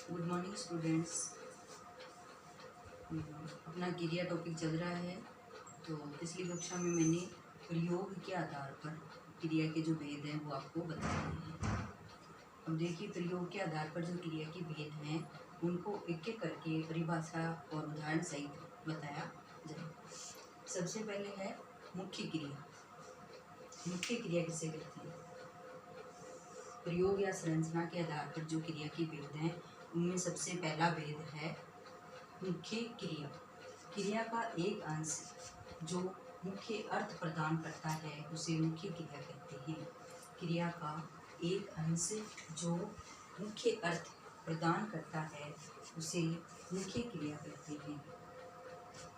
Good morning students. अपना क्रिया topic चल रहा है। तो पिछली कक्षा में मैंने प्रयोग के आधार पर क्रिया के जो भेद हैं वो आपको बताए हैं। अब देखिए, प्रयोग के आधार पर जो क्रिया के भेद हैं उनको एक एक करके परिभाषा और उदाहरण सहित बताया जाए। सबसे पहले है मुख्य क्रिया। मुख्य क्रिया किसे कहते हैं? प्रयोग या संरचना के आधार पर जो क्रिया के भेद हैं उनमें सबसे पहला भेद है मुख्य क्रिया। क्रिया का एक अंश जो मुख्य अर्थ प्रदान करता है उसे मुख्य क्रिया कहते हैं। क्रिया का एक अंश जो मुख्य अर्थ प्रदान करता है उसे मुख्य क्रिया कहते हैं।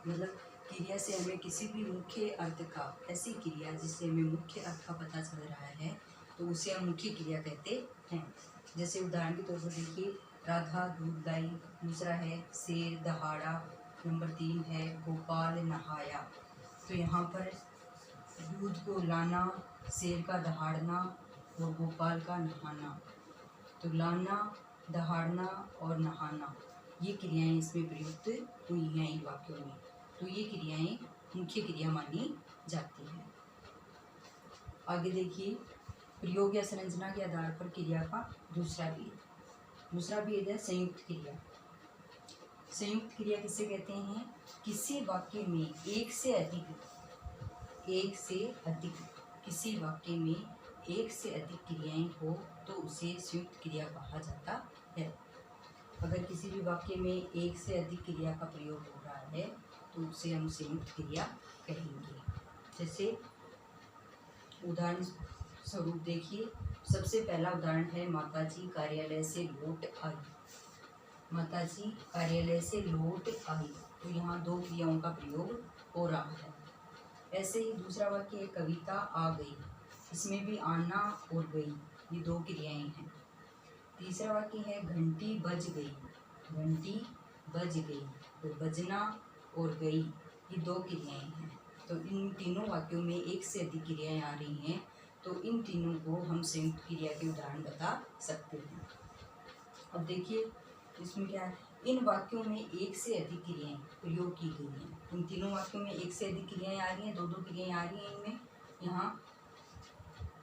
मतलब क्रिया से हमें किसी भी मुख्य अर्थ का, ऐसी क्रिया जिससे हमें मुख्य अर्थ का पता चल रहा है तो उसे हम मुख्य क्रिया कहते हैं। जैसे उदाहरण के तौर पर देखिए, राधा दूध लाई, दूसरा है शेर दहाड़ा, नंबर 3 है गोपाल नहाया। तो यहाँ पर दूध को लाना, शेर का दहाड़ना और गोपाल का नहाना। तो लाना, दहाड़ना और नहाना ये क्रियाएं इसमें प्रयुक्त हुई हैं इन वाक्यों में। तो ये क्रियाएं मुख्य क्रिया मानी जाती हैं। आगे देखिए, प्रयोग या संरचना के आधार पर क्रिया का दूसरा भेद है संयुक्त क्रिया। संयुक्त क्रिया किसे कहते हैं? किसी वाक्य में एक से अधिक किसी वाक्य में एक से अधिक क्रियाएं हो तो उसे संयुक्त क्रिया कहा जाता है। अगर किसी भी वाक्य में एक से अधिक क्रिया का प्रयोग हो रहा है तो उसे हम संयुक्त क्रिया कहेंगे। जैसे उदाहरण स्वरूप देखिए, सबसे पहला उदाहरण है माताजी कार्यालय से लौट आई। माताजी कार्यालय से लौट आई, तो यहाँ दो क्रियाओं का प्रयोग हो रहा है। ऐसे ही दूसरा वाक्य है कविता आ गई। इसमें भी आना और गई ये दो क्रियाएं हैं। तीसरा वाक्य है घंटी बज गई। घंटी बज गई, तो बजना और गई ये दो क्रियाएं हैं। तो इन तीनों वाक्यों में एक से अधिक क्रियाएं आ रही हैं, तो इन तीनों को हम संयुक्त क्रिया के उदाहरण बता सकते हैं। अब देखिए इसमें क्या है, इन वाक्यों में एक से अधिक क्रियाएं प्रयोग की गई हैं। इन तीनों वाक्यों में एक से अधिक क्रियाएं आ रही हैं, दो क्रियाएं आ रही हैं इनमें। यहाँ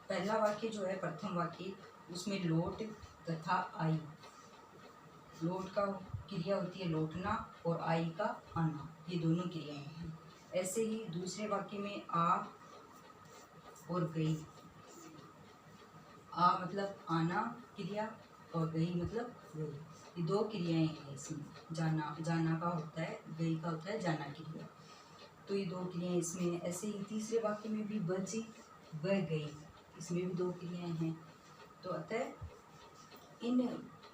पहला वाक्य जो है, प्रथम वाक्य, उसमें लौट तथा आई। लौट का क्रिया होती है लौटना और आई का आना, ये दोनों क्रियाएं हैं। ऐसे ही दूसरे वाक्य में आ और गई। आ मतलब आना क्रिया और गई मतलब गई, ये दो क्रियाएं हैं इसमें। जाना का होता है, गई का होता है जाना क्रिया। तो ये दो क्रियाएं इसमें। ऐसे ही तीसरे वाक्य में भी बज ब गई, इसमें भी दो क्रियाएं हैं। तो अतः इन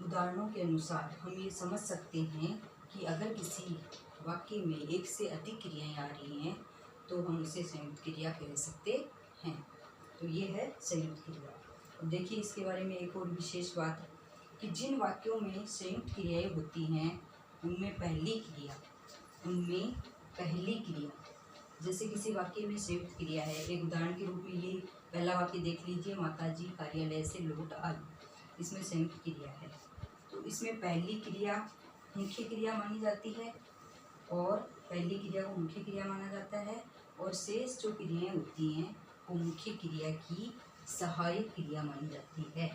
उदाहरणों के अनुसार हम ये समझ सकते हैं कि अगर किसी वाक्य में एक से अधिक क्रियाएं आ रही हैं तो हम इसे संयुक्त क्रिया कह सकते हैं। तो ये है संयुक्त क्रिया। अब देखिए इसके बारे में एक और विशेष बात कि जिन वाक्यों में संयुक्त क्रियाएं होती हैं उनमें पहली क्रिया, जैसे किसी वाक्य में संयुक्त क्रिया है, एक उदाहरण के रूप में ये पहला वाक्य देख लीजिए, माताजी कार्यालय से लौट आई। इसमें संयुक्त क्रिया है, तो इसमें पहली क्रिया मुख्य क्रिया मानी जाती है और पहली क्रिया को मुख्य क्रिया माना जाता है, और शेष जो क्रियाएं होती हैं वो मुख्य क्रिया की सहायक क्रिया मानी जाती है।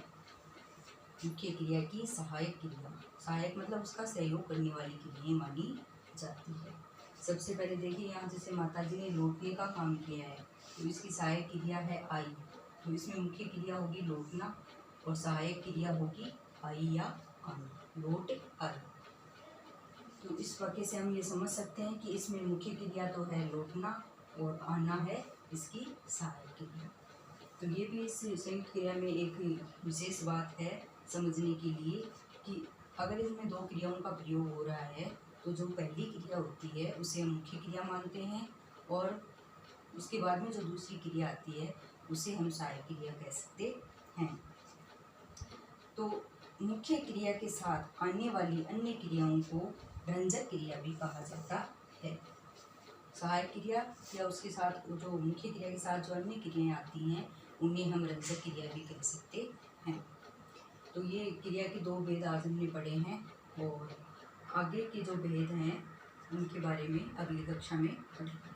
मुख्य क्रिया की सहायक क्रिया, सहायक मतलब उसका सहयोग करने वाली क्रियाएं मानी जाती है। सबसे पहले देखिए, यहाँ जैसे माताजी ने लौटने का काम किया है तो इसकी सहायक क्रिया है आई। तो इसमें मुख्य क्रिया होगी लौटना और सहायक क्रिया होगी आई या आना, लौट आई। तो इस वाक्य से हम ये समझ सकते हैं कि इसमें मुख्य क्रिया तो है लौटना और आना है इसकी सहायक क्रिया। तो ये भी इस संयुक्त क्रिया में एक विशेष बात है समझने के लिए कि अगर इसमें दो क्रियाओं का प्रयोग हो रहा है तो जो पहली क्रिया होती है उसे हम मुख्य क्रिया मानते हैं, और उसके बाद में जो दूसरी क्रिया आती है उसे हम सहायक क्रिया कह सकते हैं। तो मुख्य क्रिया के साथ आने वाली अन्य क्रियाओं को रंजक क्रिया भी कहा जाता है। सहायक क्रिया या उसके साथ जो मुख्य क्रिया के साथ जो अन्य क्रियाएं आती हैं उन्हें हम रंजक क्रिया भी कह सकते हैं। तो ये क्रिया के दो भेद आज हमने पढ़े हैं। और आगे के जो भेद हैं उनके बारे में अगली कक्षा में पढ़ेंगे।